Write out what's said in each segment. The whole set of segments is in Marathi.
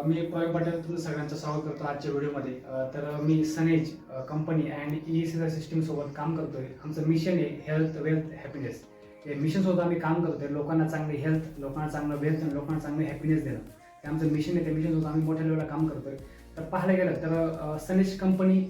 मी प्रवीण पाटील तुमचं सगळ्यांचं स्वागत करतो आजच्या व्हिडिओमध्ये. तर मी सनेज कंपनी अँड ई सिस्टीम सोबत काम करतोय. आमचं मिशन आहे हेल्थ वेल्थ हॅपीनेस. हे मिशन सोबत आम्ही काम करतोय. लोकांना चांगली हेल्थ, लोकांना चांगलं वेल्थ आणि लोकांना चांगलं हॅपीनेस देणं हे आमचं मिशन आहे. त्या मिशन सोबत आम्ही मोठ्या लेवलला काम करतोय. तर पाहायला गेलं तर सनेज कंपनी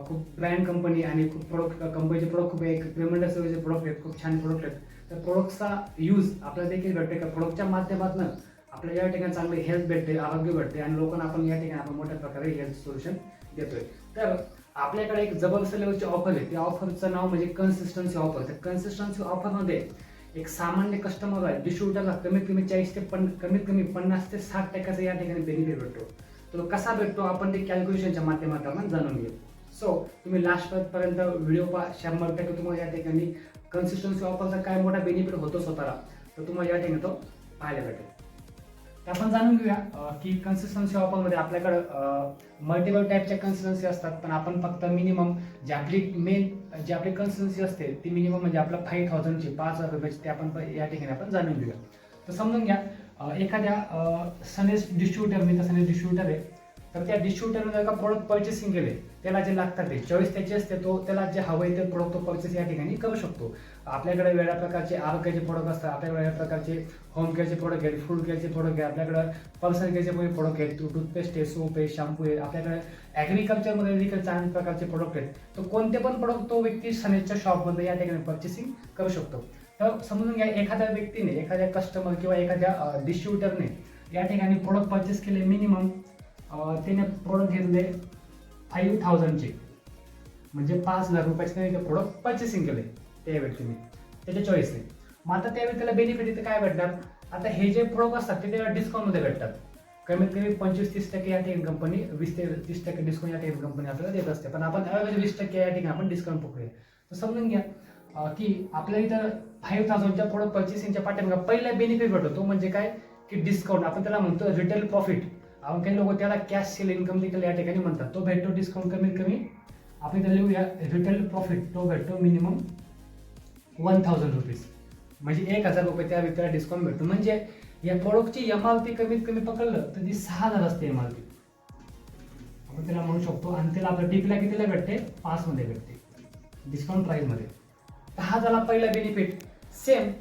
खूप ब्रँड कंपनी आणि खूप प्रोडक्ट कंपनीचे प्रोडक्ट खूप एक ट्रेमेंडस प्रोडक्ट आहेत, खूप छान प्रोडक्ट आहेत. तर प्रोडक्टचा यूज आपल्याला देखील भेटते का प्रोडक्टच्या माध्यमातून आपल्याला या ठिकाणी चांगले हेल्थ भेटते, आरोग्य भेटते आणि लोकांना आपण या ठिकाणी आपण मोठ्या प्रकारे हेल्थ सोल्युशन देतोय. तर आपल्याकडे एक जबरदस्त लेवलची ऑफर आहे. त्या ऑफरचं नाव म्हणजे कन्सिस्टन्सी ऑफर. त्या कन्सिस्टन्सी ऑफरमध्ये एक सामान्य कस्टमर आहे डिस्ट्रीब्युटरला कमीत कमी 40 ते कमीत कमी 50 ते 60% या ठिकाणी बेनिफिट भेटतो. तो कसा भेटतो आपण ते कॅल्क्युलेशनच्या माध्यमातून जाणून घेऊ. सो तुम्ही लास्टपर्यंत व्हिडिओ पहा. 100% तुम्हाला या ठिकाणी कन्सिस्टन्सी ऑफरचा काय मोठा बेनिफिट होतो स्वतःला तर तुम्हाला या ठिकाणी तो पाहायला भेटेल. तर आपण जाणून घेऊया की कन्सिस्टन्सी ऑफरमध्ये आपल्याकडं मल्टिपल टाईपच्या कन्सिस्टन्सी असतात. पण आपण फक्त मिनिमम जी आपली कन्सिस्टन्सी असते ती मिनिमम म्हणजे आपला 5000ची 5000 रुपयाची ते आपण या ठिकाणी आपण जाणून घेऊया. तर समजून घ्या एखाद्या सनेज डिस्ट्रीब्युटर, मी तर सनेज डिस्ट्रीब्युटर आहे, तर त्या डिस्ट्रीब्युटरने जर का प्रोडक्ट परचेसिंग केले त्याला जे लागतात ते चॉईस त्याची असते, तो त्याला जे हवं आहे ते प्रोडक्ट तो परचेस या ठिकाणी करू शकतो. आपल्याकडे वेगळ्या प्रकारचे आरोग्याचे प्रोडक्ट असतात, आपल्याकडे वेगळ्या प्रकारचे होम केअरचे प्रोडक्ट आहेत, फूड केअरचे प्रोडक्ट आहेत, आपल्याकडे पर्सनल केअरचे प्रोडक्ट आहेत, टूथपेस्ट आहे, सोप आहे, शॅम्पू आहे, आपल्याकडे ॲग्रिकल्चरमध्ये देखील चांगल्या प्रकारचे प्रोडक्ट आहेत. तर कोणते पण प्रोडक्ट तो व्यक्ती सनेजच्या शॉपमध्ये या ठिकाणी परचेसिंग करू शकतो. तर समजून घ्या एखाद्या व्यक्तीने, एखाद्या कस्टमर किंवा एखाद्या डिस्ट्रीब्युटरने या ठिकाणी प्रोडक्ट परचेस केले मिनिमम त्याने प्रोडक्ट घेतले 5000चे म्हणजे 5000 रुपयाचे त्याने ते प्रोडक्ट परचेसिंग केले त्या व्यक्तीने त्याच्या चॉईसने. मग आता त्या व्यक्तीला बेनिफिट इथे काय भेटणार. आता हे जे प्रोडक्ट असतात ते त्याला डिस्काउंटमध्ये भेटतात. कमीत कमी 25-30% या ठिकाणी कंपनी 20 ते 30% डिस्काउंट या ठिकाणी कंपनी आपल्याला देत असते. पण आपण 20% या ठिकाणी आपण डिस्काउंट पकडूया. तर समजून घ्या की आपल्या इथं 5000च्या प्रोडक्ट परचेसिंगच्या पाठीमागे पहिला बेनिफिट भेटतो म्हणजे काय की डिस्काउंट. आपण त्याला म्हणतो रिटेल प्रॉफिट. आपण काही लोक त्याला कॅश सेल इन्कम देखील या ठिकाणी म्हणतात. तो भेटतो डिस्काउंट कमीत कमी आपण त्याला लिहूया रिटेल प्रॉफिट. तो भेटतो मिनिमम 1000 रुपीज म्हणजे 1000 रुपये त्या व्यक्तीला डिस्काउंट भेटतो. म्हणजे या प्रोडक्टची एमआरपी कमीत कमी पकडलं तर ती 6000 असते एमआरपी आपण त्याला म्हणू शकतो. आणि त्याला आपल्या टिपला कितीला भेटते 5 मध्ये भेटते डिस्काउंट प्राइस मध्ये. तर हा झाला पहिला बेनिफिट. सेम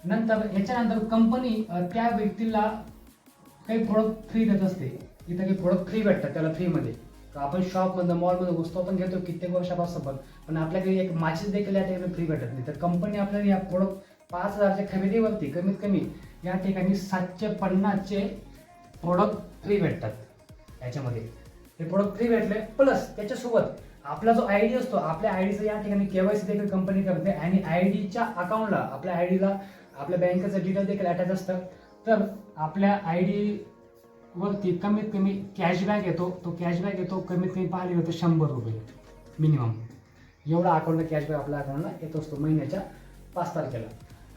नंतर याच्यानंतर कंपनी त्या व्यक्तीला काही प्रोडक्ट फ्री देत असते. इथं काही प्रोडक्ट फ्री भेटतात त्याला फ्रीमध्ये. आपण शॉपमधनं मॉलमध्ये वस्तू आपण घेतो कित्येक वर्षापासून पण आपल्याकडे एक माचीस देखील या ठिकाणी फ्री भेटत नाही. तर कंपनी आपल्याला या प्रोडक्ट 5000च्या खरेदीवरती कमीत कमी या ठिकाणी 750चे प्रोडक्ट फ्री भेटतात याच्यामध्ये. हे प्रोडक्ट फ्री भेटले प्लस त्याच्यासोबत आपला जो आयडी असतो आपल्या आयडीचं या ठिकाणी केवायसी देखील कंपनी करते आणि आयडीच्या अकाउंटला आपल्या आयडीला आपल्या बँकेचं डिटेल देखील अटॅच असतं. तर आपल्या आयडी वरती कमीत कमी कॅशबॅक येतो. तो कॅशबॅक येतो कमीत कमी पाहिली होतं 100 रुपये मिनिमम. एवढा अकाउंटला कॅशबॅक आपल्या अकाउंटला येत असतो महिन्याच्या 5 तारखेला.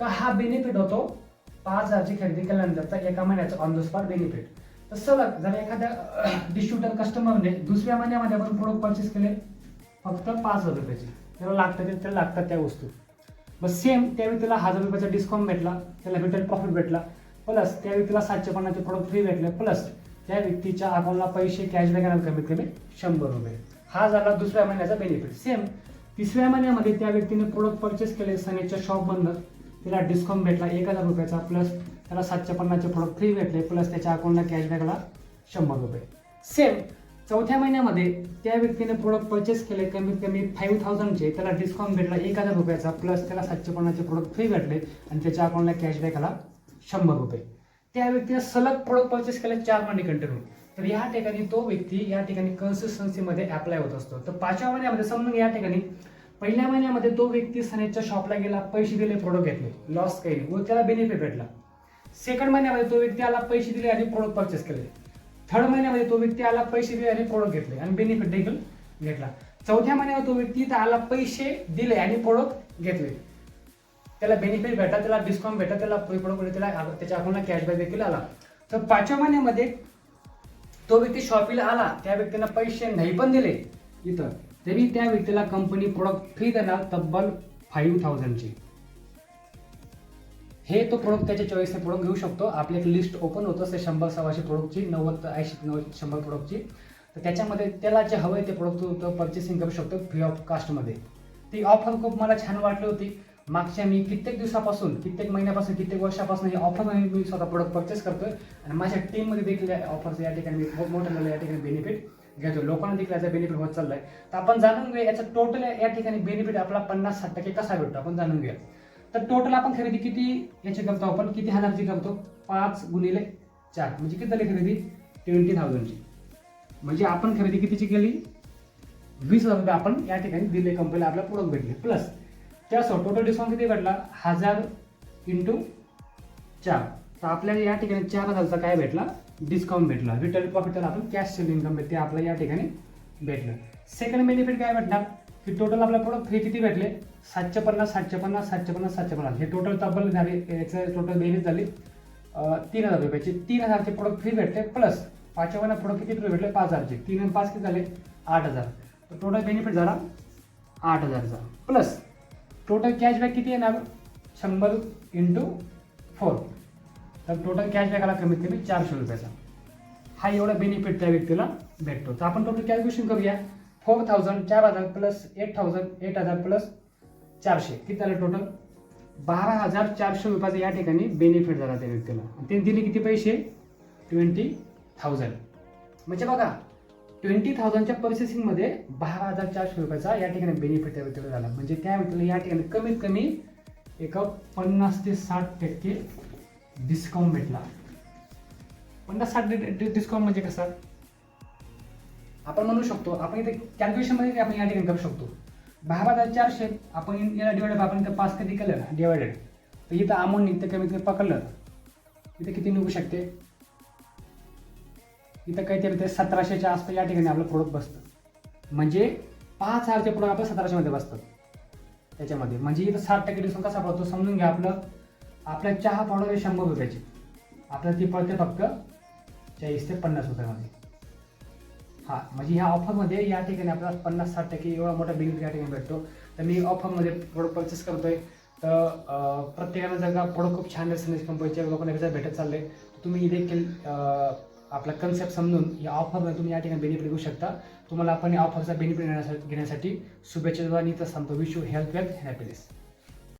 तर हा बेनिफिट होतो 5000ची खरेदी केल्यानंतरचा एका महिन्याचा ऑन द स्पॉट बेनिफिट. तर सलग जर एखाद्या डिस्ट्रीब्युटर कस्टमरने दुसऱ्या महिन्यामध्ये आपण प्रोडक्ट परचेस केले फक्त 5000 रुपयाची त्याला लागतात त्या वस्तू. मग सेम त्या व्यक्तीला 1000 रुपयाचा डिस्काउंट भेटला, त्याला रिटेल प्रॉफिट भेटला प्लस त्या व्यक्तीला 750चे प्रोडक्ट फ्री भेटले प्लस त्या व्यक्तीच्या अकाउंटला पैसे कॅशबॅक येणार कमीत कमी 100 रुपये. हा झाला दुसऱ्या महिन्याचा बेनिफिट. सेम तिसऱ्या महिन्यामध्ये त्या व्यक्तीने प्रोडक्ट परचेस केले सनेजच्या शॉपमधनं, त्याला डिस्काउंट भेटला 1000 रुपयाचा प्लस त्याला 750चे प्रोडक्ट फ्री भेटले प्लस त्याच्या अकाउंटला कॅशबॅक आला 100 रुपये. सेम चौथ्या महिन्यामध्ये त्या व्यक्तीने प्रोडक्ट परचेस केले कमीत कमी 5000चे, त्याला डिस्काउंट भेटला 1000 रुपयाचा प्लस त्याला 750चे प्रोडक्ट फ्री भेटले आणि त्याच्या अकाउंटला कॅशबॅक आला 100 रुपये. त्या व्यक्तीने सलग प्रोडक्ट परचेस केले 4 महिने कंटिन्यू. तर या ठिकाणी तो व्यक्ती या ठिकाणी कन्सिस्टन्सीमध्ये अप्लाय होत असतो. तर 5व्या महिन्यामध्ये समजून या ठिकाणी पहिल्या महिन्यामध्ये तो व्यक्ती सनेजच्या शॉपला गेला, पैसे दिले, प्रोडक्ट घेतले, लॉस काही नाही व त्याला बेनिफिट भेटला. सेकंड महिन्यामध्ये तो व्यक्ती आला, पैसे दिले आणि प्रोडक्ट परचेस केले. थर्ड महिन्यामध्ये तो व्यक्ती आला, पैसे दिले आणि प्रोडक्ट घेतले आणि बेनिफिट देखील घेतला. चौथ्या महिन्यामध्ये तो व्यक्ती इथं आला, पैसे दिले आणि प्रोडक्ट घेतले, त्याला बेनिफिट भेटला, त्याला डिस्काउंट भेटला, त्याला प्रोडक्ट त्याला त्याच्या अकाउंटला कॅशबॅक देखील आला. तर 5व्या महिन्यामध्ये तो व्यक्ती शॉपीला आला, त्या व्यक्तीला पैसे नाही पण दिले इथं तरी त्या व्यक्तीला कंपनी प्रोडक्ट फ्री देणार तब्बल 5000ची. हे तो प्रोडक्ट त्याच्या चॉईसने प्रोडक्ट घेऊ शकतो. आपली एक लिस्ट ओपन होतं ते 100-100 प्रोडक्टची, 90-80-90-100 प्रोडक्टची. तर त्याच्यामध्ये त्याला जे हवं आहे ते प्रोडक्ट तो परचेसिंग करू शकतो फ्री ऑफ कास्टमध्ये. ती ऑफर खूप मला छान वाटली होती. मागच्या मी कित्येक दिवसापासून, कित्येक महिन्यापासून, कित्येक वर्षापासून ही ऑफर मी स्वतः प्रोडक्ट परचेस करतोय आणि माझ्या टीममध्ये देखील ऑफर्स या ठिकाणी मी खूप मोठ्या या ठिकाणी बेनिफिट घेतो. लोकांना देखील याचा बेनिफिट होत चाललाय. तर आपण जाणून घेऊया याचा टोटल या ठिकाणी बेनिफिट आपला 50-60% कसा भेटतो आपण जाणून घेऊया. तर टोटल आपण खरेदी किती याची करतो, आपण किती हजारची करतो, 5 × 4 म्हणजे किती झाली खरेदी, 20,000ची. म्हणजे आपण खरेदी कितीची केली, 20,000 रुपये आपण या ठिकाणी दिले कंपनीला, आपल्याला प्रोडक्ट भेटले. प्लस त्यासोबत टोटल डिस्काउंट किती भेटला, 1000 × 4. तर आपल्याला या ठिकाणी 4,000चा काय भेटला, डिस्काउंट भेटला. रिटेल प्रॉफिट आपण कॅश सेल इन्कम ते आपल्याला या ठिकाणी भेटलं. सेकंड बेनिफिट काय भेटणार की टोटल आपला प्रोडक्ट फ्री किती भेटले, 750, 750, 750, 750. हे टोटल तब्बल झाले, याचं टोटल बेनिफिट झाली 3,000 रुपयाची. 3,000चे प्रोडक्ट फ्री भेटले. प्लस 5 प्रोडक्ट किती फ्री भेटले, 5,000चे. 3 आणि 5 किती झाले, 8,000. तर टोटल बेनिफिट झाला 8,000चा. प्लस टोटल कॅशबॅक किती येणार, 100 × 4. तर टोटल कॅशबॅक आला कमीत कमी 400 रुपयाचा. हा एवढा बेनिफिट त्या व्यक्तीला भेटतो. तर आपण टोटल कॅल्क्युलेशन करूया. 4,000, 4,000 प्लस 8,000, 8,000 प्लस 400 किती झालं, टोटल 12,400 रुपयाचा या ठिकाणी बेनिफिट झाला त्या व्यक्तीला. ते दिले किती पैसे, 20,000. म्हणजे बघा 20,000च्या परचेसिंगमध्ये 12,400 रुपयाचा या ठिकाणी बेनिफिट त्या व्यक्तीला झाला. म्हणजे त्या व्यक्तीला या ठिकाणी कमीत कमी एक 50 ते 60% डिस्काउंट भेटला. 50-60% डिस्काउंट म्हणजे कसं आपण म्हणू शकतो, आपण इथे कॅल्क्युलेशनमध्ये आपण या ठिकाणी करू शकतो. 12,400 आपण याला डिवाइड, आपण इथं 5 कधी केलं डिवायडेड, तर इथं अमाऊंट निघते कमीत कमी पकडलं, इथे किती निघू शकते, इथं काहीतरी ते 1,700च्या आसपास या ठिकाणी आपलं प्रोडक्ट बसतं. म्हणजे 5,000चे प्रोडक्ट आपलं 1,700मध्ये बसतात त्याच्यामध्ये. म्हणजे इथं 60% डिस्काउंट कसा पडतो समजून घ्या. आपल्या चहा पावडर आहे 100 रुपयाची, आपल्याला ती पडते फक्त 40 ते 50 रुपयामध्ये. हा म्हणजे ह्या ऑफरमध्ये या ठिकाणी आपल्याला 50-60% एवढा मोठा बेनिफिट या ठिकाणी भेटतो. तर मी ऑफरमध्ये प्रोडक्ट परचेस करतोय. तर प्रत्येकाला जर का प्रोडक्ट खूप छान असेल कंपनीच्या लोकांना कसं भेटत चाललंय, तुम्ही देखील आपला कन्सेप्ट समजून या ऑफरमध्ये तुम्ही या ठिकाणी बेनिफिट घेऊ शकता. तुम्हाला आपण या ऑफरचा बेनिफिट घेण्यासाठी शुभेच्छा. तर सांगतो, wish you health, wealth, happiness.